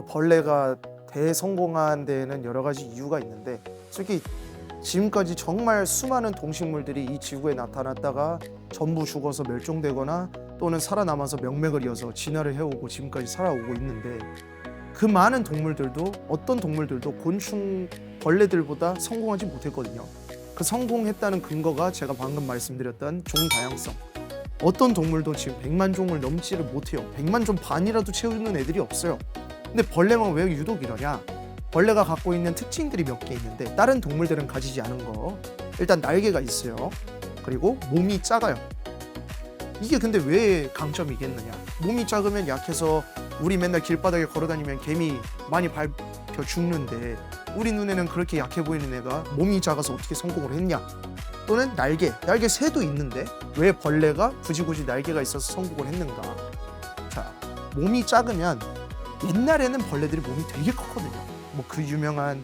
벌레가 대성공한 데에는 여러 가지 이유가 있는데, 솔직히 지금까지 정말 수많은 동식물들이 이 지구에 나타났다가 전부 죽어서 멸종되거나 또는 살아남아서 명맥을 이어서 진화를 해오고 지금까지 살아오고 있는데, 그 많은 동물들도 어떤 동물들도 곤충 벌레들보다 성공하지 못했거든요. 그 성공했다는 근거가 제가 방금 말씀드렸던 종 다양성. 어떤 동물도 지금 100만 종을 넘지를 못해요. 100만 종 반이라도 채우는 애들이 없어요. 근데 벌레만 왜 유독 이러냐? 벌레가 갖고 있는 특징들이 몇 개 있는데 다른 동물들은 가지지 않은 거. 일단 날개가 있어요. 그리고 몸이 작아요. 이게 근데 왜 강점이겠느냐? 몸이 작으면 약해서 우리 맨날 길바닥에 걸어다니면 개미 많이 밟혀 죽는데, 우리 눈에는 그렇게 약해 보이는 애가 몸이 작아서 어떻게 성공을 했냐? 또는 날개 새도 있는데 왜 벌레가 굳이 날개가 있어서 성공을 했는가? 자, 몸이 작으면 옛날에는 벌레들이 몸이 되게 컸거든요. 뭐 그 유명한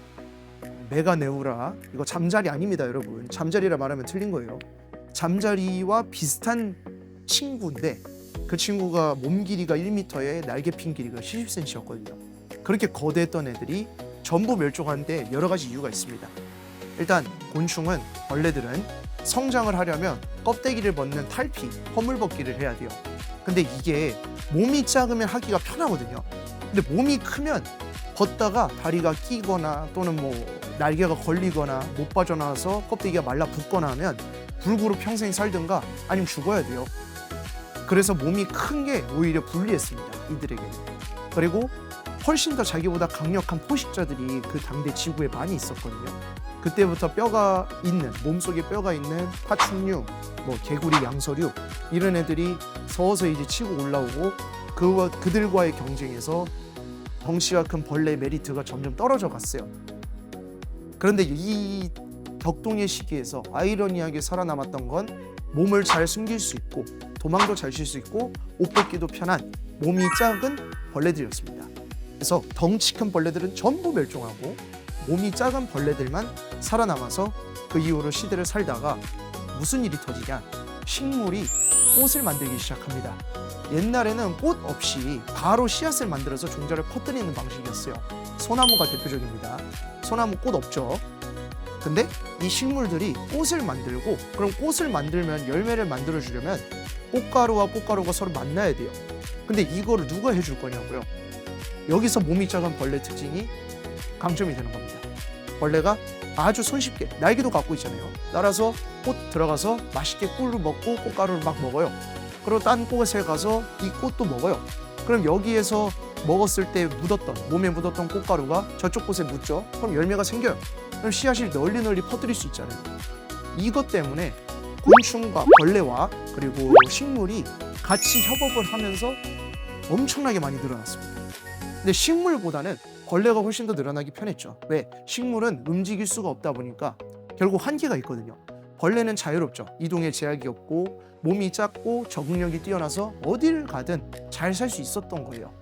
메가네우라, 이거 잠자리 아닙니다 여러분. 잠자리라 말하면 틀린 거예요. 잠자리와 비슷한 친구인데 그 친구가 몸 길이가 1m에 날개 핀 길이가 70cm였거든요. 그렇게 거대했던 애들이 전부 멸종하는데 여러 가지 이유가 있습니다. 일단 곤충은, 벌레들은 성장을 하려면 껍데기를 벗는 탈피, 허물벗기를 해야 돼요. 근데 이게 몸이 작으면 하기가 편하거든요. 근데 몸이 크면 벗다가 다리가 끼거나 또는 뭐 날개가 걸리거나 못 빠져나와서 껍데기가 말라붙거나 하면 불구로 평생 살든가 아니면 죽어야 돼요. 그래서 몸이 큰 게 오히려 불리했습니다, 이들에게는. 그리고 훨씬 더 자기보다 강력한 포식자들이 그 당대 지구에 많이 있었거든요. 그때부터 뼈가 있는, 몸속에 뼈가 있는 파충류, 뭐 개구리, 양서류 이런 애들이 서서히 이제 치고 올라오고 그들과의 경쟁에서 덩치가 큰 벌레의 메리트가 점점 떨어져 갔어요. 그런데 이 격동의 시기에서 아이러니하게 살아남았던 건 몸을 잘 숨길 수 있고 도망도 잘 칠 수 있고 옷 벗기도 편한 몸이 작은 벌레들이었습니다. 그래서 덩치 큰 벌레들은 전부 멸종하고 몸이 작은 벌레들만 살아남아서 그 이후로 시대를 살다가 무슨 일이 터지냐? 식물이 꽃을 만들기 시작합니다. 옛날에는 꽃 없이 바로 씨앗을 만들어서 종자를 퍼뜨리는 방식이었어요. 소나무가 대표적입니다. 소나무 꽃 없죠. 근데 이 식물들이 꽃을 만들고, 그럼 꽃을 만들면 열매를 만들어 주려면 꽃가루와 꽃가루가 서로 만나야 돼요. 근데 이거를 누가 해줄 거냐고요. 여기서 몸이 작은 벌레 특징이 강점이 되는 겁니다. 벌레가 아주 손쉽게 날개도 갖고 있잖아요. 날아서 꽃 들어가서 맛있게 꿀을 먹고 꽃가루를 막 먹어요. 그리고 딴 꽃에 가서 이 꽃도 먹어요. 그럼 여기에서 먹었을 때 몸에 묻었던 꽃가루가 저쪽 꽃에 묻죠. 그럼 열매가 생겨요. 그럼 씨앗을 널리 퍼뜨릴 수 있잖아요. 이것 때문에 곤충과 벌레와 그리고 식물이 같이 협업을 하면서 엄청나게 많이 늘어났습니다. 근데 식물보다는 벌레가 훨씬 더 늘어나기 편했죠. 왜? 식물은 움직일 수가 없다 보니까 결국 한계가 있거든요. 벌레는 자유롭죠. 이동에 제약이 없고 몸이 작고 적응력이 뛰어나서 어디를 가든 잘 살 수 있었던 거예요.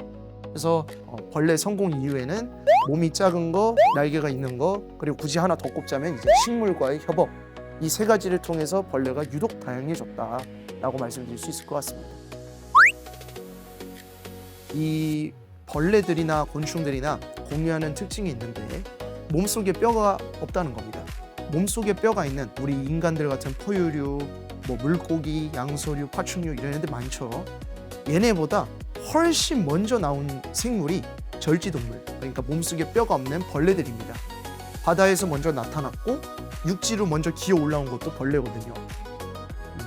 그래서 벌레 성공 이후에는 몸이 작은 거, 날개가 있는 거, 그리고 굳이 하나 더 꼽자면 이제 식물과의 협업, 이 세 가지를 통해서 벌레가 유독 다양해졌다라고 말씀드릴 수 있을 것 같습니다. 이 벌레들이나 곤충들이나 공유하는 특징이 있는데 몸속에 뼈가 없다는 겁니다. 몸속에 뼈가 있는 우리 인간들 같은 포유류, 뭐 물고기, 양서류, 파충류 이런 애들 많죠. 얘네보다 훨씬 먼저 나온 생물이 절지동물, 그러니까 몸속에 뼈가 없는 벌레들입니다. 바다에서 먼저 나타났고 육지로 먼저 기어 올라온 것도 벌레거든요.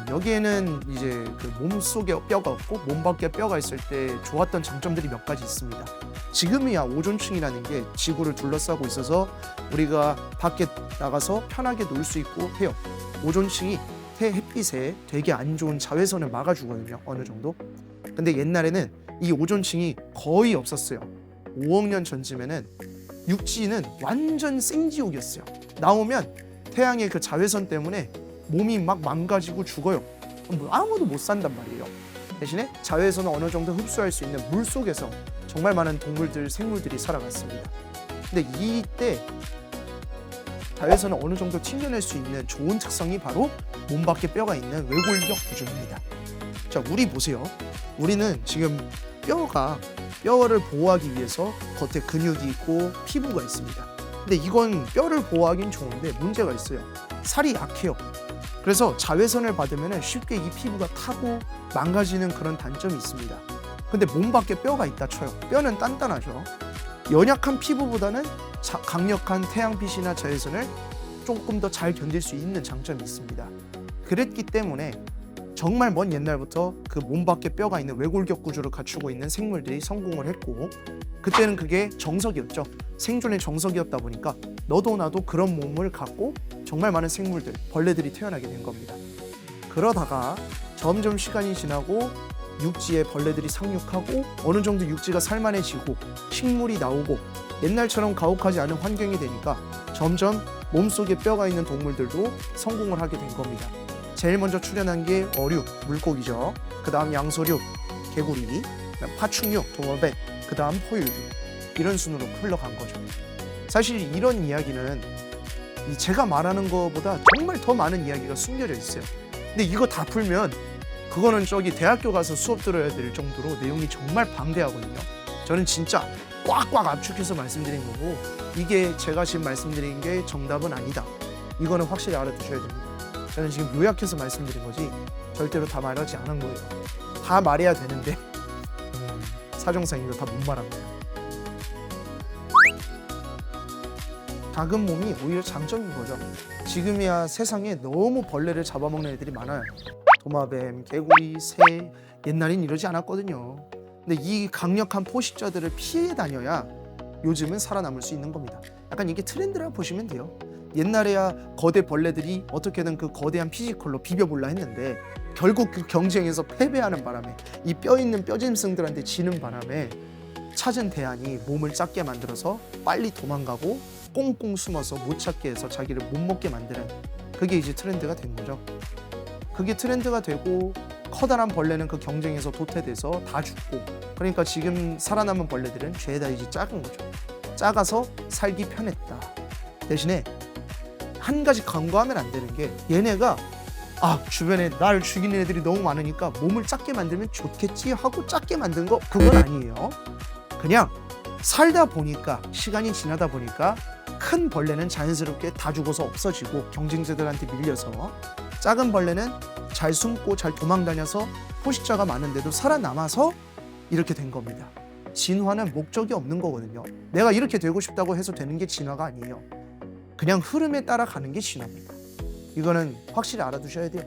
여기에는 이제 그 몸속에 뼈가 없고 몸 밖에 뼈가 있을 때 좋았던 장점들이 몇 가지 있습니다. 지금이야 오존층이라는 게 지구를 둘러싸고 있어서 우리가 밖에 나가서 편하게 놀 수 있고 해요. 오존층이 햇빛에 되게 안 좋은 자외선을 막아주거든요, 어느 정도. 근데 옛날에는 이 오존층이 거의 없었어요. 5억 년 전쯤에는 육지는 완전 생지옥이었어요. 나오면 태양의 그 자외선 때문에 몸이 막 망가지고 죽어요. 아무도 못 산단 말이에요. 대신에 자외선을 어느 정도 흡수할 수 있는 물 속에서 정말 많은 동물들, 생물들이 살아갔습니다. 근데 이때 자외선을 어느 정도 튕겨낼 수 있는 좋은 특성이 바로 몸 밖에 뼈가 있는 외골격 구조입니다. 자, 우리 보세요. 우리는 지금 뼈를 보호하기 위해서 겉에 근육이 있고 피부가 있습니다. 근데 이건 뼈를 보호하긴 좋은데 문제가 있어요. 살이 약해요. 그래서 자외선을 받으면 쉽게 이 피부가 타고 망가지는 그런 단점이 있습니다. 근데 몸 밖에 뼈가 있다 쳐요. 뼈는 단단하죠. 연약한 피부보다는 강력한 태양빛이나 자외선을 조금 더 잘 견딜 수 있는 장점이 있습니다. 그랬기 때문에 정말 먼 옛날부터 그 몸 밖에 뼈가 있는 외골격 구조를 갖추고 있는 생물들이 성공을 했고, 그때는 그게 정석이었죠. 생존의 정석이었다 보니까 너도 나도 그런 몸을 갖고 정말 많은 생물들, 벌레들이 태어나게 된 겁니다. 그러다가 점점 시간이 지나고 육지에 벌레들이 상륙하고 어느 정도 육지가 살만해지고 식물이 나오고 옛날처럼 가혹하지 않은 환경이 되니까 점점 몸속에 뼈가 있는 동물들도 성공을 하게 된 겁니다. 제일 먼저 출현한 게 어류, 물고기죠. 그 다음 양서류, 개구리, 파충류, 도마뱀, 그 다음 포유류, 이런 순으로 흘러간 거죠. 사실 이런 이야기는 제가 말하는 것보다 정말 더 많은 이야기가 숨겨져 있어요. 근데 이거 다 풀면 그거는 저기 대학교 가서 수업 들어야 될 정도로 내용이 정말 방대하거든요. 저는 진짜 꽉꽉 압축해서 말씀드린 거고, 이게 제가 지금 말씀드린 게 정답은 아니다. 이거는 확실히 알아두셔야 됩니다. 저는 지금 요약해서 말씀드린 거지 절대로 다 말하지 않은 거예요. 다 말해야 되는데 사정상 이거 다 못 말합니다. 작은 몸이 오히려 장점인 거죠. 지금이야 세상에 너무 벌레를 잡아먹는 애들이 많아요. 도마뱀, 개구리, 새, 옛날엔 이러지 않았거든요. 근데 이 강력한 포식자들을 피해 다녀야 요즘은 살아남을 수 있는 겁니다. 약간 이게 트렌드라 보시면 돼요. 옛날에야 거대 벌레들이 어떻게든 그 거대한 피지컬로 비벼볼라 했는데 결국 그 경쟁에서 패배하는 바람에 이 뼈 있는 뼈짐승들한테 지는 바람에 찾은 대안이 몸을 작게 만들어서 빨리 도망가고 꽁꽁 숨어서 못 찾게 해서 자기를 못 먹게 만드는, 그게 이제 트렌드가 된 거죠. 그게 트렌드가 되고 커다란 벌레는 그 경쟁에서 도태돼서 다 죽고, 그러니까 지금 살아남은 벌레들은 죄다 이제 작은 거죠. 작아서 살기 편했다. 대신에 한 가지 간과하면 안 되는 게, 얘네가 주변에 날 죽이는 애들이 너무 많으니까 몸을 작게 만들면 좋겠지 하고 작게 만든 거, 그건 아니에요. 그냥 살다 보니까, 시간이 지나다 보니까 큰 벌레는 자연스럽게 다 죽어서 없어지고 경쟁자들한테 밀려서, 작은 벌레는 잘 숨고 잘 도망다녀서 포식자가 많은데도 살아남아서 이렇게 된 겁니다. 진화는 목적이 없는 거거든요. 내가 이렇게 되고 싶다고 해서 되는 게 진화가 아니에요. 그냥 흐름에 따라가는 게 진화입니다. 이거는 확실히 알아두셔야 돼요.